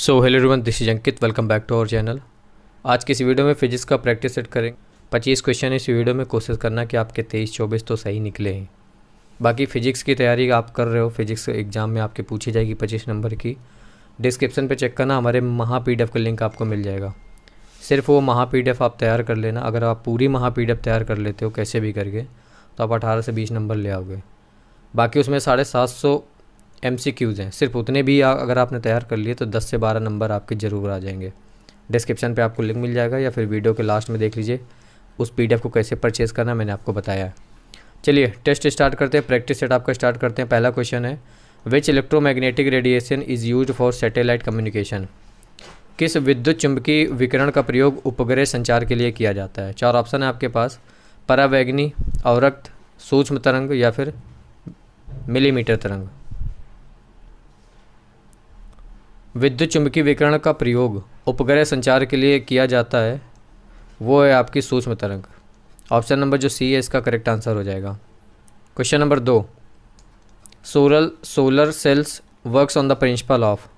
So hello everyone, this is Ankit. Welcome back to our channel. आज की इस video में फिजिक्स का प्रैक्टिस सेट करेंगे। 25 क्वेश्चन इस वीडियो में कोशिश करना कि आपके 23-24 तो सही निकले हैं। बाकी फिजिक्स की तैयारी आप कर रहे हो, फिजिक्स एग्जाम में आपके पूछी जाएगी 25 नंबर की। डिस्क्रिप्शन पे चेक करना, हमारे महा PDF का लिंक आपको मिल जाएगा। सिर्फ वो महा PDF आप तैयार कर लेना। अगर आप पूरी महा PDF तैयार कर लेते हो कैसे भी करके, तो आप 18 से 20 नंबर ले आओगे। बाकी उसमें 750 MCQs हैं, सिर्फ उतने भी अगर आपने तैयार कर लिए तो 10 से 12 नंबर आपके ज़रूर आ जाएंगे। डिस्क्रिप्शन पे आपको लिंक मिल जाएगा या फिर वीडियो के लास्ट में देख लीजिए उस PDF को कैसे परचेज़ करना मैंने आपको बताया है। चलिए टेस्ट स्टार्ट करते हैं, प्रैक्टिस सेट आपका स्टार्ट करते हैं। पहला क्वेश्चन है, which electromagnetic radiation is used for satellite communication. किस विद्युत चुंबकीय विकिरण का प्रयोग उपग्रह संचार के लिए किया जाता है। 4 ऑप्शन है आपके पास, परावैगनी, अवरक्त, सूक्ष्म तरंग या फिर मिलीमीटर तरंग। विद्युत चुंबकीय विकिरण का प्रयोग उपग्रह संचार के लिए किया जाता है वो है आपकी सूक्ष्म तरंग। ऑप्शन नंबर जो सी है इसका करेक्ट आंसर हो जाएगा। Question number 2, solar cells works on the principle of.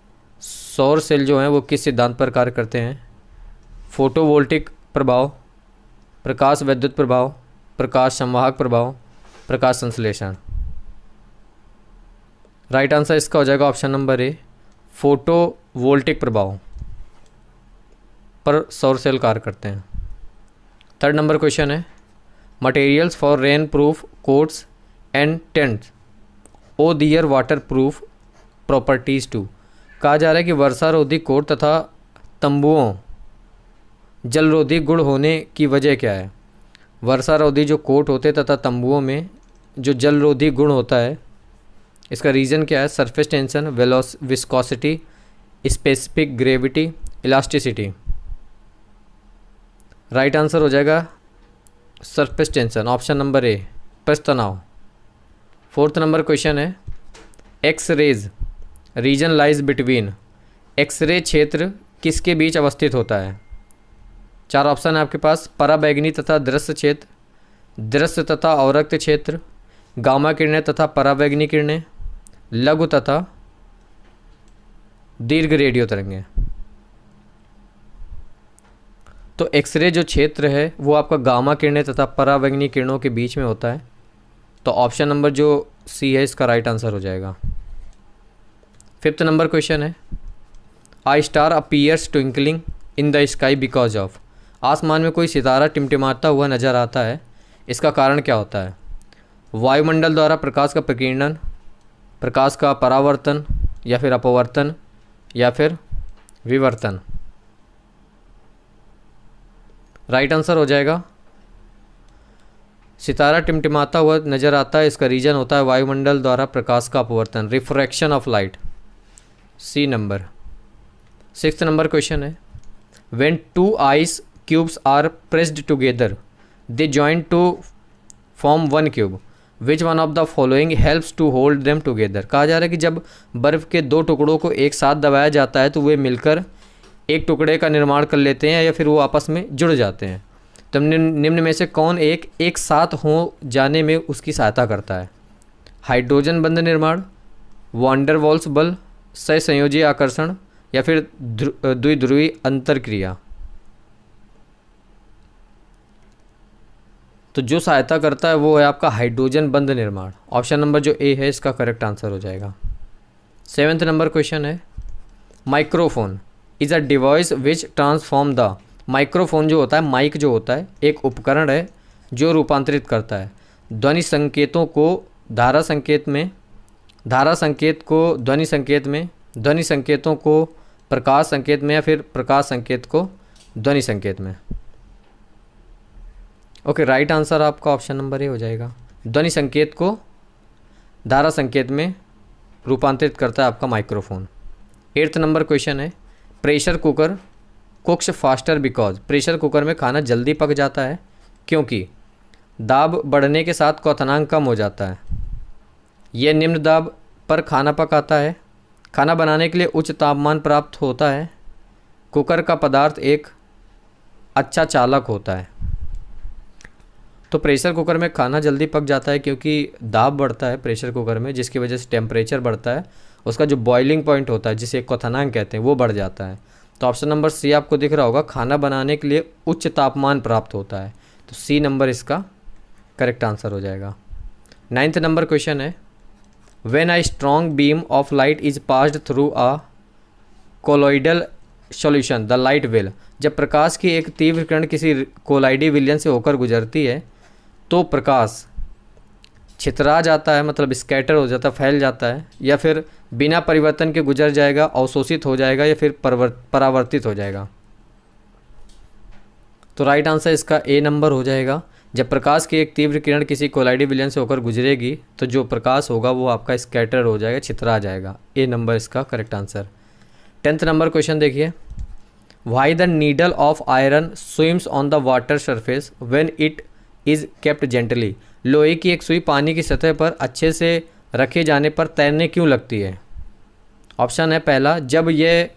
सौर सेल जो हैं वो किस सिद्धांत पर कार्य करते हैं। फोटोवोल्टिक प्रभाव, प्रकाश विद्युत प्रभाव, प्रकाश संवाहक प्रभाव, प्रकाश संश्लेषण। राइट आंसर इसका हो जाएगा ऑप्शन नंबर ए, फोटोवोल्टिक प्रभाव पर सौर सेल कार्य करते हैं। थर्ड नंबर क्वेश्चन है, materials for rainproof coats and tents owe their waterproof properties to. कहा जा रहा है कि वर्षारोधी कोट तथा तंबुओं जलरोधी गुण होने की वजह क्या है। वर्षारोधी जो कोट होते तथा तंबुओं में जो जलरोधी गुण होता है इसका रीज़न क्या है। Surface tension, viscosity, specific gravity, elasticity. Right answer हो जाएगा surface tension, option number A, पृष्ठ तनाव। फोर्थ नंबर क्वेश्चन है, X ray region lies between. X ray क्षेत्र किसके बीच अवस्थित होता है। 4 ऑप्शन है आपके पास, पराबैंगनी तथा दृश्य क्षेत्र, दृश्य तथा अवरक्त क्षेत्र, गामा किरणें तथा पराबैंगनी किरणें, लघु तथा दीर्घ रेडियो तरंगें। तो एक्सरे जो क्षेत्र है वो आपका गामा किरणें तथा पराबैंगनी किरणों के बीच में होता है। तो ऑप्शन नंबर जो सी है इसका राइट आंसर हो जाएगा। फिफ्थ नंबर क्वेश्चन है, a star appears twinkling in the sky because of. आसमान में कोई सितारा टिमटिमाता हुआ नजर आता है, इसका कारण क्या होता है। वायुमंडल द्वारा प्रकाश का प्रकीर्णन, प्रकाश का परावर्तन या फिर अपवर्तन या फिर विवर्तन। राइट आंसर हो जाएगा, सितारा टिमटिमाता हुआ नजर आता है, इसका रीजन होता है वायुमंडल द्वारा प्रकाश का अपवर्तन, refraction of light, C number. Sixth number question है, when 2 ice cubes are pressed together they join to form 1 cube, which one of the following helps to hold them together. कहा जा रहा है कि जब बर्फ़ के 2 टुकड़ों को एक साथ दबाया जाता है तो वे मिलकर एक टुकड़े का निर्माण कर लेते हैं या फिर वो आपस में जुड़ जाते हैं। तो निम्न में से कौन एक साथ हो जाने में उसकी सहायता करता है। हाइड्रोजन बंध निर्माण, वांडर वॉल्स बल, सहसंयोजी आकर्षण या फिर द्विध्रुवी अंतरक्रिया। तो जो सहायता करता है वो है आपका हाइड्रोजन बंध निर्माण। ऑप्शन नंबर जो ए है इसका करेक्ट आंसर हो जाएगा। 7th नंबर क्वेश्चन है, microphone is a device which transform the. Microphone जो होता है, माइक जो होता है एक उपकरण है जो रूपांतरित करता है ध्वनि संकेतों को धारा संकेत में, धारा संकेत को ध्वनि संकेत में, ध्वनि संकेतों को प्रकाश संकेत में या फिर प्रकाश संकेत को ध्वनि संकेत में। ओके, राइट आंसर आपका ऑप्शन नंबर ए हो जाएगा। ध्वनि संकेत को धारा संकेत में रूपांतरित करता है आपका माइक्रोफोन। 8th नंबर क्वेश्चन है, pressure cooker कुक्स faster because. Pressure cooker में खाना जल्दी पक जाता है क्योंकि दाब बढ़ने के साथ क्वथनांक कम हो जाता है। यह निम्न दाब पर खाना पकाता है, खाना बनाने के लिए उच्च तापमान प्राप्त होता है, कुकर का पदार्थ एक अच्छा चालक होता है। तो प्रेशर कुकर में खाना जल्दी पक जाता है क्योंकि दाब बढ़ता है प्रेशर कुकर में, जिसकी वजह से टेम्परेचर बढ़ता है, उसका जो बॉइलिंग पॉइंट होता है जिसे क्वथनांक कहते हैं वो बढ़ जाता है। तो ऑप्शन नंबर सी आपको दिख रहा होगा, खाना बनाने के लिए उच्च तापमान प्राप्त होता है। तो सी नंबर इसका करेक्ट आंसर हो जाएगा। 9th नंबर क्वेश्चन है, when a strong beam of light is passed through a colloidal solution the light will, जब प्रकाश की एक तीव्र किरण किसी कोलाइडी विलयन से होकर गुजरती है तो प्रकाश छितरा जाता है, मतलब स्कैटर हो जाता है, फैल जाता है, या फिर बिना परिवर्तन के गुजर जाएगा, अवशोषित हो जाएगा, या फिर परावर्तित हो जाएगा। तो राइट आंसर इसका ए नंबर हो जाएगा। जब प्रकाश की एक तीव्र किरण किसी कोलाइडी विलयन से होकर गुजरेगी तो जो प्रकाश होगा वो आपका स्कैटर हो जाएगा, छितरा जाएगा। ए नंबर इसका correct answer. 10th number question देखिए, why the needle of iron swims on the water surface when it is kept gently, लोहे की एक सुई पानी की सतह पर अच्छे से रखे जाने पर तैरने क्यों लगती है। ऑप्शन है पहला, जब यह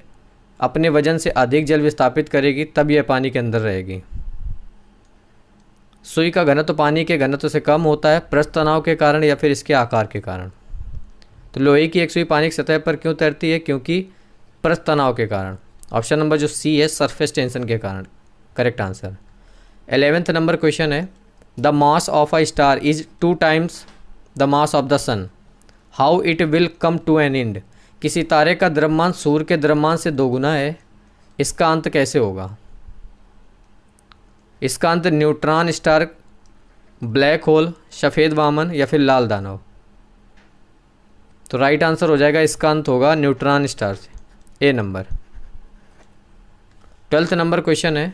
अपने वजन से अधिक जल विस्थापित करेगी तब यह पानी के अंदर रहेगी। सुई का घनत्व पानी के घनत्व से कम होता है पृष्ठ तनाव के कारण या फिर इसके आकार के कारण। तो लोहे की एक सुई पानी की सतह पर क्यों तैरती है, क्योंकि पृष्ठ तनाव के कारण। ऑप्शन नंबर जो सी है, सरफेस टेंशन के कारण, correct answer. 11th number question है, the mass of a star is 2 times the mass of the sun, how it will come to an end, किसी तारे का द्रव्यमान सूर्य के द्रव्यमान से दोगुना है, इसका अंत कैसे होगा। इसका अंत न्यूट्रॉन स्टार, ब्लैक होल, सफ़ेद वामन या फिर लाल दानव। तो राइट आंसर हो जाएगा, इसका अंत होगा न्यूट्रॉन स्टार से, ए नंबर। 12th नंबर क्वेश्चन है,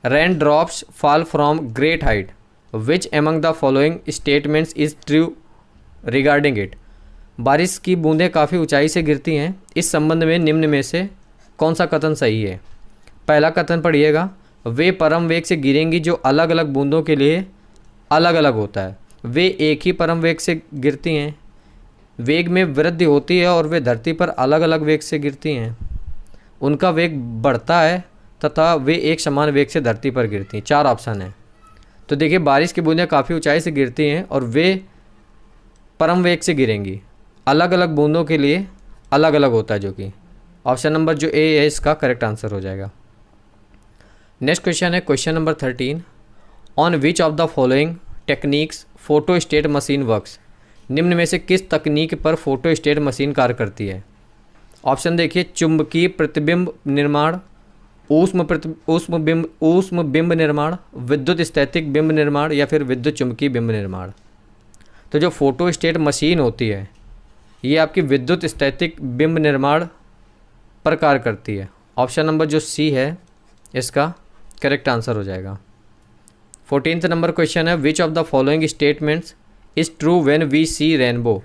rain drops fall from great height, which among the following statements is true regarding it, बारिश की बूंदें काफ़ी ऊंचाई से गिरती हैं, इस संबंध में निम्न में से कौन सा कथन सही है। पहला कथन पढ़िएगा, वे परम वेग से गिरेंगी जो अलग अलग बूंदों के लिए अलग अलग होता है, वे एक ही परम वेग से गिरती हैं, वेग में वृद्धि होती है और वे धरती पर अलग अलग वेग से गिरती हैं, उनका वेग बढ़ता है तथा वे एक समान वेग से धरती पर गिरती हैं। 4 ऑप्शन है। तो देखिए, बारिश की बूंदें काफ़ी ऊंचाई से गिरती हैं और वे परम वेग से गिरेंगी, अलग अलग बूंदों के लिए अलग अलग होता है, जो कि ऑप्शन नंबर जो ए है इसका करेक्ट आंसर हो जाएगा। नेक्स्ट क्वेश्चन है question number 13, on which of the following techniques photostat machine works, निम्न में से किस तकनीक पर फोटोस्टेट मशीन कार्य करती है। ऑप्शन देखिए, चुंबकीय प्रतिबिंब निर्माण, ऊष्म बिंब निर्माण, विद्युत स्थैतिक बिंब निर्माण या फिर विद्युत चुंबकीय बिंब निर्माण। तो जो फोटोस्टेट मशीन होती है ये आपकी विद्युत स्थैतिक बिंब निर्माण पर कार्य करती है। ऑप्शन नंबर जो सी है इसका करेक्ट आंसर हो जाएगा। 14th नंबर क्वेश्चन है, which of the following statements is true when we see rainbow,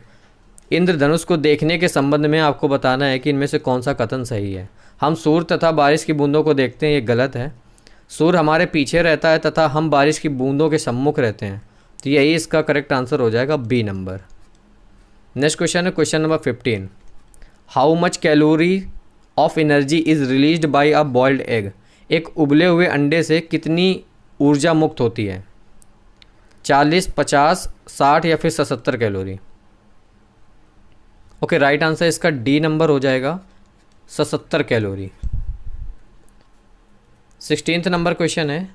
इंद्रधनुष को देखने के संबंध में आपको बताना है कि इनमें से कौन सा कथन सही है। हम सूर्य तथा बारिश की बूंदों को देखते हैं, ये गलत है। सूर्य हमारे पीछे रहता है तथा हम बारिश की बूंदों के सम्मुख रहते हैं, तो यही इसका करेक्ट आंसर हो जाएगा, बी नंबर। नेक्स्ट क्वेश्चन है question number 15, how much calorie of energy is released by a boiled egg, एक उबले हुए अंडे से कितनी ऊर्जा मुक्त होती है। 40, 50, 60 या फिर 77 कैलोरी। ओके, राइट आंसर इसका डी नंबर हो जाएगा, 77 कैलोरी। 16th नंबर क्वेश्चन है,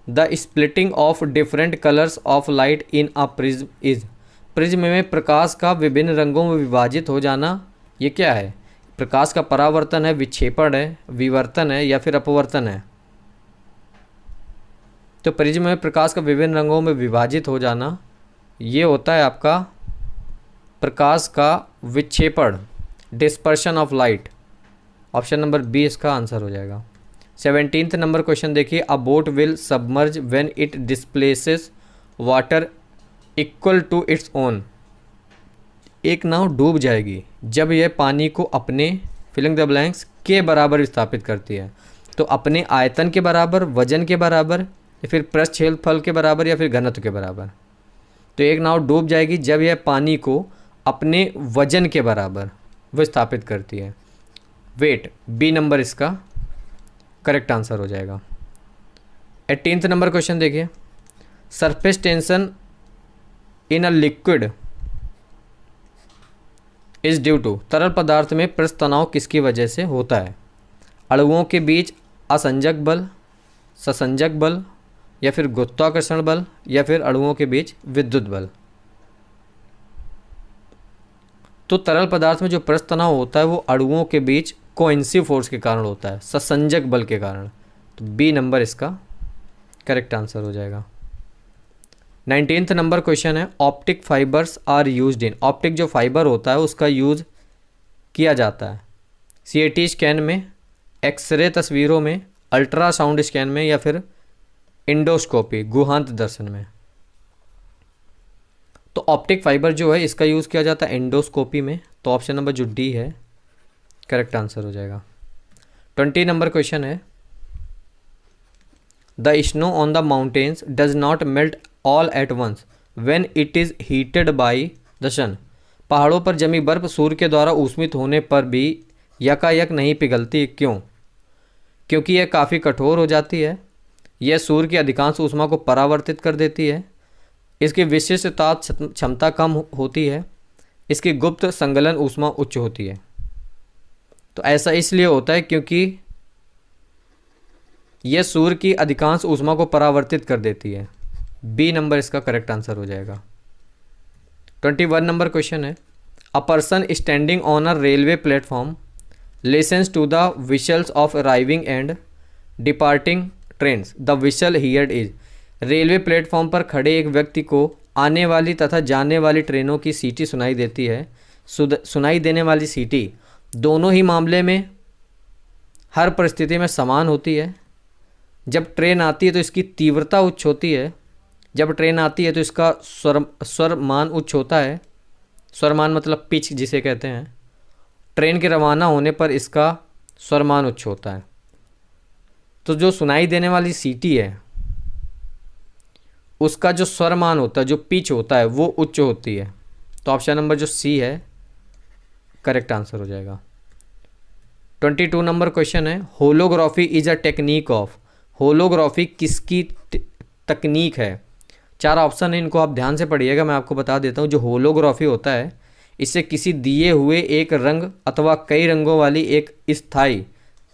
the splitting of different colours of light in a prism is, prism में प्रकाश का विभिन्न रंगों में विभाजित हो जाना ये क्या है। प्रकाश का परावर्तन है, विक्षेपण है, विवर्तन है या फिर अपवर्तन है। तो प्रिज्म में प्रकाश का विभिन्न रंगों में विभाजित हो जाना ये होता है आपका प्रकाश का विक्षेपण, dispersion of light. Option number B इसका आंसर हो जाएगा। 17th नंबर क्वेश्चन देखिए, a boat will submerge when it displaces water equal to its own, एक नाव डूब जाएगी जब यह पानी को अपने फिलिंग द ब्लैंक्स के बराबर विस्थापित करती है। तो अपने आयतन के बराबर, वजन के बराबर या फिर पृष्ठ क्षेत्रफल के बराबर या फिर घनत्व के बराबर। तो एक नाव डूब जाएगी जब यह पानी को अपने वजन के बराबर विस्थापित करती है। वेट, बी नंबर इसका करेक्ट आंसर हो जाएगा। 18th नंबर क्वेश्चन देखिए, surface tension in a liquid is due to, तरल पदार्थ में पृष्ठ तनाव किसकी वजह से होता है? अणुओं के बीच असंजक बल, ससंजक बल, या फिर गुरुत्वाकर्षण बल, या फिर अणुओं के बीच विद्युत बल। तो तरल पदार्थ में जो पृष्ठ तनाव होता है वो अणुओं के बीच कोइंसिव फोर्स के कारण होता है, ससंजक बल के कारण। तो बी नंबर इसका करेक्ट आंसर हो जाएगा। 19th नंबर क्वेश्चन है, optic fibres are used in, optic जो फाइबर होता है उसका यूज किया जाता है CT स्कैन में, एक्सरे तस्वीरों में, अल्ट्रासाउंड स्कैन में, या फिर इंडोस्कोपी गुहांत दर्शन में। तो ऑप्टिक फाइबर जो है इसका यूज़ किया जाता है इंडोस्कोपी में, तो ऑप्शन नंबर जो डी है करेक्ट आंसर हो जाएगा। 20 नंबर क्वेश्चन है, the snow on the mountains does not melt all at once when it is heated by the sun, पहाड़ों पर जमी बर्फ सूर्य के द्वारा ऊष्मित होने पर भी यकायक नहीं पिघलती, क्यों? क्योंकि यह काफ़ी कठोर हो जाती है, यह सूर्य की अधिकांश ऊष्मा को परावर्तित कर देती है, इसकी विशिष्ट ताप क्षमता कम होती है, इसकी गुप्त संगलन ऊष्मा उच्च होती है। तो ऐसा इसलिए होता है क्योंकि यह सूर्य की अधिकांश ऊष्मा को परावर्तित कर देती है। बी नंबर इसका करेक्ट आंसर हो जाएगा। 21 नंबर क्वेश्चन है, a person standing on a railway platform listens to the whistles of arriving and departing trains, the whistle heard is, railway platform पर खड़े एक व्यक्ति को आने वाली तथा जाने वाली ट्रेनों की सीटी सुनाई देती है। सुनाई देने वाली सीटी दोनों ही मामले में हर परिस्थिति में समान होती है। जब ट्रेन आती है तो इसकी तीव्रता उच्च होती है, जब ट्रेन आती है तो इसका स्वर मान उच्च होता है, स्वर मान मतलब पिच जिसे कहते हैं। ट्रेन के रवाना होने पर इसका स्वर मान उच्च होता है। तो जो सुनाई देने वाली सीटी है उसका जो स्वर मान होता है, जो पिच होता है, वो उच्च होती है। तो ऑप्शन नंबर जो सी है करेक्ट आंसर हो जाएगा। 22 नंबर क्वेश्चन है, holography is a technique of, holography किसकी तकनीक है? 4 ऑप्शन है, इनको आप ध्यान से पढ़िएगा, मैं आपको बता देता हूँ। जो होलोग्राफी होता है इससे किसी दिए हुए एक रंग अथवा कई रंगों वाली एक स्थायी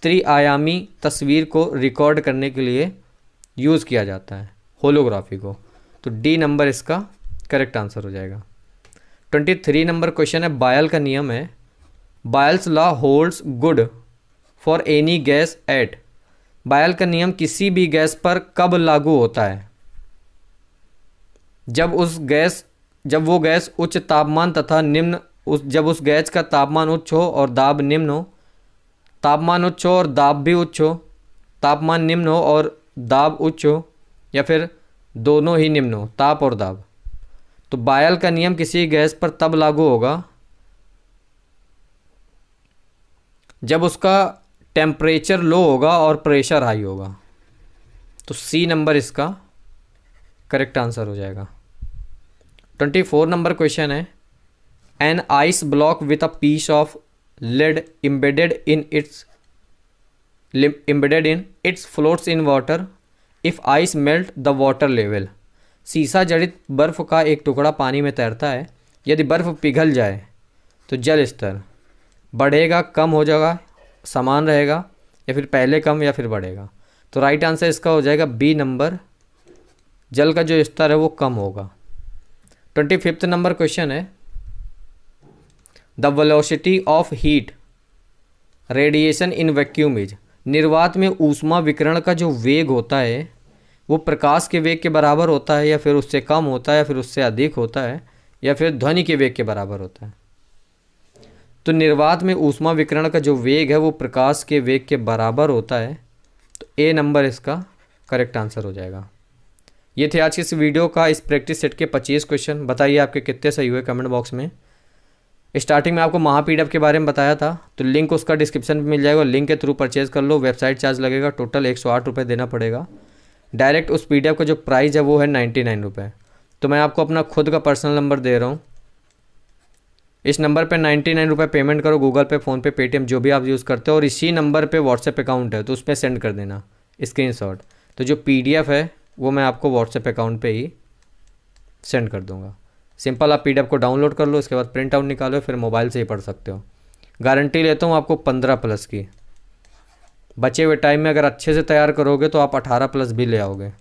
त्रिआयामी तस्वीर को रिकॉर्ड करने के लिए यूज़ किया जाता है होलोग्राफी को। तो डी नंबर इसका करेक्ट आंसर हो जाएगा। 23 नंबर क्वेश्चन है, बायल का नियम है, बायल्स law holds good for any gas at, बायल का नियम किसी भी गैस पर कब लागू होता है? जब वो गैस उच्च तापमान तथा निम्न जब उस गैस का तापमान उच्च हो और दाब निम्न हो, तापमान उच्च हो और दाब भी उच्च हो, तापमान निम्न हो और दाब उच्च हो, या फिर दोनों ही निम्न हो, ताप और दाब। तो बायल का नियम किसी गैस पर तब लागू होगा जब उसका टेम्परेचर लो होगा और प्रेशर हाई होगा। तो सी नंबर इसका करेक्ट आंसर हो जाएगा। 24 नंबर क्वेश्चन है, an ice block with a piece of lead embedded in its floats in water if ice melt the water level, सीसा जड़ित बर्फ का एक टुकड़ा पानी में तैरता है, यदि बर्फ पिघल जाए तो जल स्तर बढ़ेगा, कम हो जाएगा, समान रहेगा, या फिर पहले कम या फिर बढ़ेगा। तो राइट आंसर इसका हो जाएगा बी नंबर, जल का जो स्तर है वो कम होगा। 25 नंबर क्वेश्चन है, the velocity of heat radiation in vacuum is, निर्वात में ऊष्मा विकिरण का जो वेग होता है वो प्रकाश के वेग के बराबर होता है, या फिर उससे कम होता है, या फिर उससे अधिक होता है, या फिर ध्वनि के वेग के बराबर होता है? तो निर्वात में ऊष्मा विकिरण का जो वेग है वो प्रकाश के वेग के बराबर होता है। तो ए नंबर इसका करेक्ट आंसर हो जाएगा। ये थे आज की इस वीडियो का इस प्रैक्टिस सेट के 25 क्वेश्चन। बताइए आपके कितने सही हुए कमेंट बॉक्स में। स्टार्टिंग में आपको महा PDF के बारे में बताया था, तो लिंक उसका डिस्क्रिप्शन में मिल जाएगा, लिंक के थ्रू परचेज कर लो। वेबसाइट चार्ज लगेगा, टोटल 108 रुपये देना पड़ेगा। डायरेक्ट उस PDF का जो प्राइस है वो है 99 रुपये। तो मैं आपको अपना खुद का पर्सनल नंबर दे रहा हूँ, इस नंबर पे 99 रुपये पेमेंट करो, गूगल पे, फ़ोनपे, पेटीएम जो भी आप यूज़ करते हो, और इसी नंबर पे व्हाट्सएप अकाउंट है तो उस पर सेंड कर देना स्क्रीनशॉट। तो जो PDF है वो मैं आपको व्हाट्सएप अकाउंट पे ही सेंड कर दूँगा। सिंपल आप PDF को डाउनलोड कर लो, इसके बाद प्रिंट आउट निकालो, फिर मोबाइल से ही पढ़ सकते हो। गारंटी लेता हूँ आपको 15+ की। बचे हुए टाइम में अगर अच्छे से तैयार करोगे तो आप 18+ भी ले आओगे।